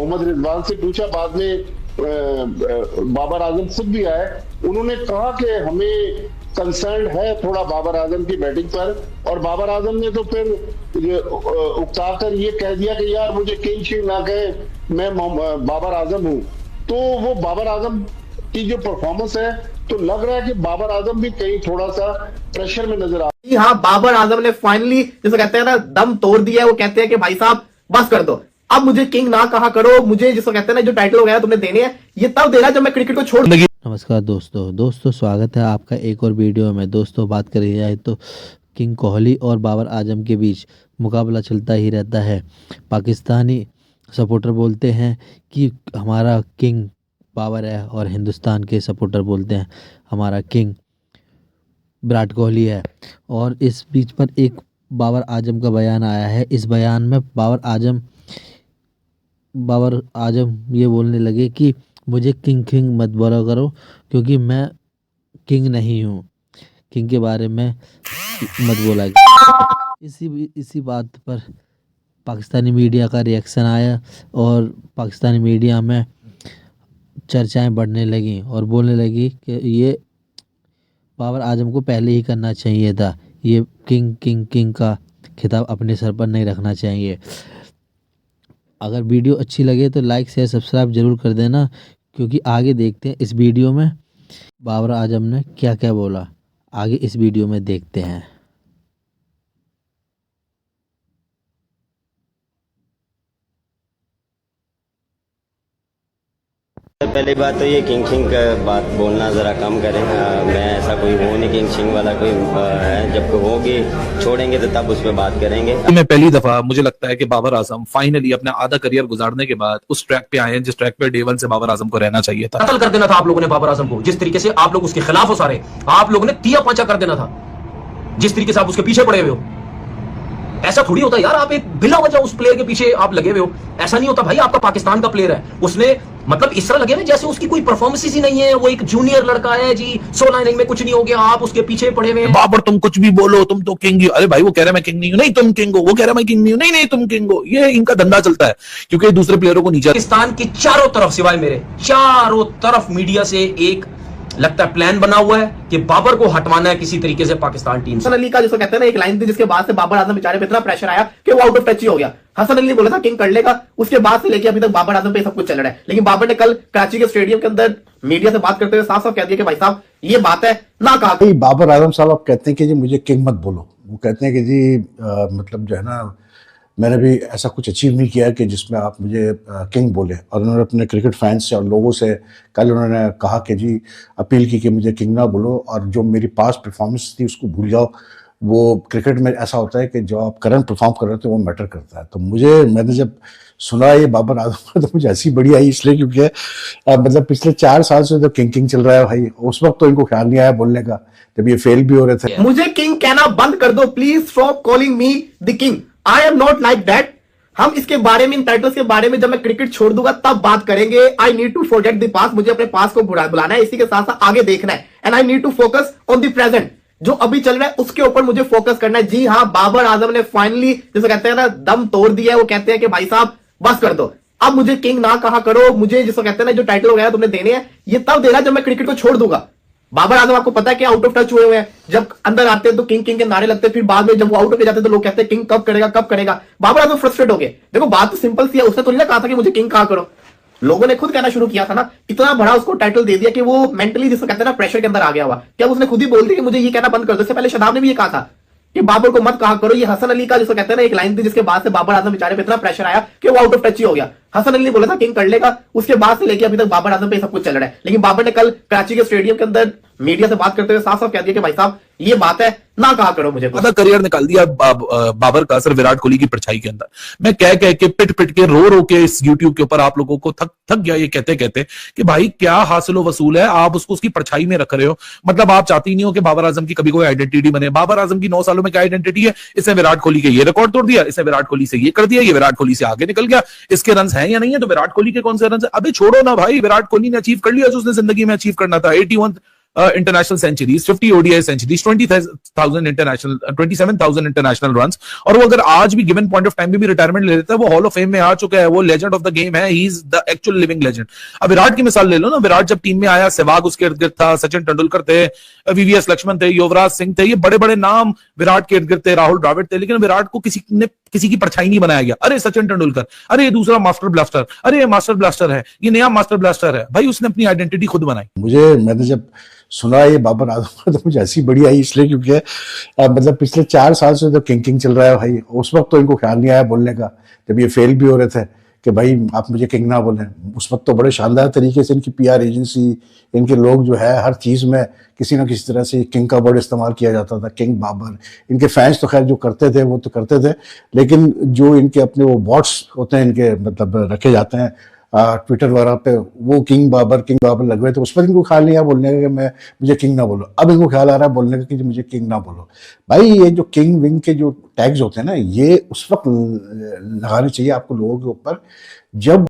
मोहम्मद रिजवान से पूछा, बाद में बाबर आजम खुद भी आए, उन्होंने कहा कि हमें कंसर्न है थोड़ा बाबर आजम की बैटिंग पर, और बाबर आजम ने तो फिर उकसाकर ये कह दिया कि यार मुझे किंग शिंग ना कहे, मैं बाबर आजम हूं। तो वो बाबर आजम की जो परफॉर्मेंस है, तो लग रहा है कि बाबर आजम भी कहीं थोड़ा सा प्रेशर में नजर आ रहा है। हाँ, बाबर आजम ने फाइनली जिसे कहते हैं ना दम तोड़ दिया है। वो कहते हैं कि भाई साहब बस कर दो, अब मुझे किंग ना कहा करो, मुझे जिसको कहते हैं ना जो टाइटल वगैरह तुमने देने हैं ये तब देना जब मैं क्रिकेट को छोड़ दूंगी। नमस्कार दोस्तों स्वागत है आपका एक और वीडियो में। दोस्तों बात करी जाए तो किंग कोहली और बाबर आजम के बीच मुकाबला चलता ही रहता है। पाकिस्तानी सपोर्टर बोलते हैं कि हमारा किंग बाबर है और हिंदुस्तान के सपोर्टर बोलते हैं हमारा किंग विराट कोहली है। और इस बीच पर एक बाबर आजम का बयान आया है। इस बयान में बाबर आजम ये बोलने लगे कि मुझे किंग मत बोला करो, क्योंकि मैं किंग नहीं हूँ, किंग के बारे में मत बोला। इसी बात पर पाकिस्तानी मीडिया का रिएक्शन आया और पाकिस्तानी मीडिया में चर्चाएं बढ़ने लगी और बोलने लगी कि ये बाबर आजम को पहले ही करना चाहिए था, ये किंग का खिताब अपने सर पर नहीं रखना चाहिए। अगर वीडियो अच्छी लगे तो लाइक शेयर सब्सक्राइब जरूर कर देना, क्योंकि आगे देखते हैं इस वीडियो में बाबर आजम ने क्या क्या बोला। आगे इस वीडियो में देखते हैं। पहली बात तो ये किंग का बात बोलना ज़रा कम करें। मैं ऐसा कोई हूँ नहीं किंग शिंग वाला कोई है। जब होगी छोड़ेंगे तो तब उस पर बात करेंगे। मैं पहली दफा मुझे लगता है कि बाबर आजम फाइनली अपना आधा करियर गुजारने के बाद उस ट्रैक पे आए हैं जिस ट्रैक पे डे वन से बाबर आजम को रहना चाहिए था। कत्ल कर देना था आप लोगों ने बाबर आजम को, जिस तरीके से आप लोग उसके खिलाफ हो, सारे आप लोगों ने तिया पांचा कर देना था, जिस तरीके से आप उसके पीछे पड़े हुए हो। ऐसा थोड़ी होता यार, आप एक बिला वजह उस प्लेयर के पीछे आप लगे हुए हो। ऐसा नहीं होता भाई, आपका पाकिस्तान का प्लेयर है, उसने मतलब इस तरह लगे ना जैसे उसकी कोई परफॉर्मेंस ही नहीं है, वो एक जूनियर लड़का है जी, 16 इनिंग में कुछ नहीं हो गया, आप उसके पीछे पड़े हुए हैं। बाबर तुम कुछ भी बोलो, तुम तो किंग ही। अरे भाई वो कह रहा है मैं किंग नहीं हूं, नहीं तुम किंग हो। वो कह रहा है मैं किंग नहीं हूं, नहीं तुम किंग हो। ये इनका धंधा चलता है, क्योंकि दूसरे प्लेयरों को नीचे। पाकिस्तान की चारों तरफ सिवाय मेरे चारों तरफ मीडिया से एक लगता है प्लान बना हुआ है कि बाबर को हटवाना है किसी तरीके से पाकिस्तान टीम से। हसन अली का जिसको कहते हैं ना एक लाइन थी, जिसके बाद से बाबर आजम बेचारे पे इतना प्रेशर आया कि वो आउट ऑफ टच ही हो गया। हसन अली ने बोला था किंग कर लेगा, उसके बाद से लेके अभी तक बाबर आजम पे सब कुछ चल रहा है। लेकिन बाबर ने कल कराची के स्टेडियम के अंदर मीडिया से बात करते हुए साफ साफ कह दिया कि भाई साहब ये बात है ना कहा। बाबर आजम साहब आप कहते हैं कि जी मुझे किंग मत बोलो। वो कहते हैं कि जी मतलब जो है ना, मैंने भी ऐसा कुछ अचीव नहीं किया कि जिसमें आप मुझे किंग बोले। और उन्होंने अपने क्रिकेट फैंस से और लोगों से कल उन्होंने कहा कि जी अपील की कि मुझे किंग ना बोलो, और जो मेरी पास्ट परफॉर्मेंस थी उसको भूल जाओ। वो क्रिकेट में ऐसा होता है कि जो आप करंट परफॉर्म कर रहे थे वो मैटर करता है। तो मैंने जब सुना ये बाबर आजम तो मुझे हंसी बड़ी आई, इसलिए क्योंकि मतलब पिछले 4 साल से जो किंग चल रहा है भाई, उस वक्त तो इनको ख्याल नहीं आया बोलने का, जब ये फेल भी हो रहे थे। मुझे किंग कहना बंद कर दो please, stop calling me the king, I am not like that. हम इसके बारे में, इन टाइटल्स के बारे में जब मैं क्रिकेट छोड़ दूंगा तब बात करेंगे। I need to forget the past, मुझे अपने पास्ट को बुलाना है, इसी के साथ साथ आगे देखना है। And I need to focus on the present, जो अभी चल रहा है उसके ऊपर मुझे फोकस करना है। जी हाँ, बाबर आजम ने फाइनली जिसे कहते हैं ना दम तोड़ दिया है। वो कहते हैं कि भाई साहब बस कर दो, अब मुझे किंग ना कहा करो, मुझे जिसको कहते हैं ना जो टाइटल वगैरह तुमने देने हैं ये तब देना जब मैं क्रिकेट को छोड़ दूंगा। बाबर आजम आपको पता है कि आउट ऑफ टच हुए हैं। जब अंदर आते हैं तो किंग के नारे लगते हैं, फिर बाद में जब वो आउट होके जाते हैं तो लोग कहते हैं किंग कब करेगा। बाबर आजम फ्रस्ट्रेट हो गए। देखो बात तो सिंपल सी है, उसने तो नहीं कहा था कि मुझे किंग कहा करो, लोगों ने खुद कहना शुरू किया था ना। इतना बड़ा उसको टाइटल दे दिया कि वो मेंटली जिसको कहते हैं ना प्रेशर के अंदर आ गया हुआ। क्या उसने खुद ही बोल दिया कि मुझे ये कहना बंद कर दो। इससे पहले शदाब ने भी ये कहा था कि बाबर को मत कहा करो। ये हसन अली का जिसको कहते हैं ना एक लाइन थी, जिसके बाद से बाबर आजम बेचारे पे इतना प्रेशर आया कि वो आउट ऑफ टच ही हो गया। हसन अली ने बोला था किंग कर लेगा, उसके बाद से लेके अभी तक बाबर आजम पे सब कुछ चल रहा है। लेकिन बाबर ने कल कराची के स्टेडियम के अंदर मीडिया से बात करते हुए साफ साफ कह दिया कि भाई साहब ये बात है ना कहा करो मुझे। आधा करियर निकाल दिया बाबर का सिर्फ विराट कोहली की परछाई के अंदर। मैं कह के पिट के रो के इस यूट्यूब के ऊपर आप लोगों को थक गया ये कहते कि भाई क्या हासिल वसूल है, आप उसकी परछाई में रख रहे हो। मतलब आप चाहती नहीं हो कि बाबर आजम की कभी कोई आइडेंटिटी बने। बाबर आजम की 9 सालों में क्या आइडेंटिटी है? इसने विराट कोहली के ये रिकॉर्ड तोड़ दिया, इसने विराट कोहली से ये कर दिया, ये विराट कोहली से आगे निकल गया। इसके रन हैं या नहीं है? तो विराट कोहली के कौन से रन है? अबे छोड़ो ना भाई, विराट कोहली ने अचीव कर लिया जो उसने जिंदगी में अचीव करना था। International centuries, 50 ODI centuries, 27,000 international runs, और वो अगर आज भी गिवन पॉइंट ऑफ टाइम भी रिटायरमेंट ले लेता है, वो हॉल ऑफ फेम में आ चुका है, वो लेजेंड ऑफ द गेम है, he is the actual living legend. अब विराट की मिसाल ले लो ना, विराट जब टीम में आया, सहवाग उसके इर्द गिर्द था, सचिन तेंदुलकर थे, वीवीएस लक्ष्मण थे, युवराज सिंह थे, ये बड़े बड़े नाम विराट के इर्द गिर्द थे, राहुल द्रविड़ थे, लेकिन विराट को किसी की परछाई नहीं बनाया गया। अरे सचिन तेंदुलकर, अरे ये दूसरा मास्टर ब्लास्टर, अरे ये मास्टर ब्लास्टर है, ये नया मास्टर ब्लास्टर है। भाई उसने अपनी आइडेंटिटी खुद बनाई। मैंने जब सुना ये बाबर आजम का तो मुझे हंसी बड़ी आई, इसलिए क्योंकि मतलब पिछले 4 साल से तो किंग चल रहा है भाई। उस वक्त तो इनको ख्याल नहीं आया बोलने का, जब ये फेल भी हो रहे थे कि भाई आप मुझे किंग ना बोलें। उस वक्त तो बड़े शानदार तरीके से इनकी पीआर एजेंसी, इनके लोग जो है हर चीज़ में किसी ना किसी तरह से किंग का वर्ड इस्तेमाल किया जाता था, किंग बाबर। इनके फैंस तो खैर जो करते थे वो तो करते थे, लेकिन जो इनके अपने वो बॉट्स होते हैं इनके मतलब रखे जाते हैं ट्विटर वगैरह पे, वो किंग बाबर लग रहे थे। उस पर इनको ख्याल नहीं आया बोलने का कि मुझे किंग ना बोलो। अब इनको ख्याल आ रहा है बोलने का कि मुझे किंग ना बोलो। भाई ये जो किंग विंग के जो टैग्स होते हैं ना, ये उस वक्त लगाने चाहिए आपको लोगों के ऊपर जब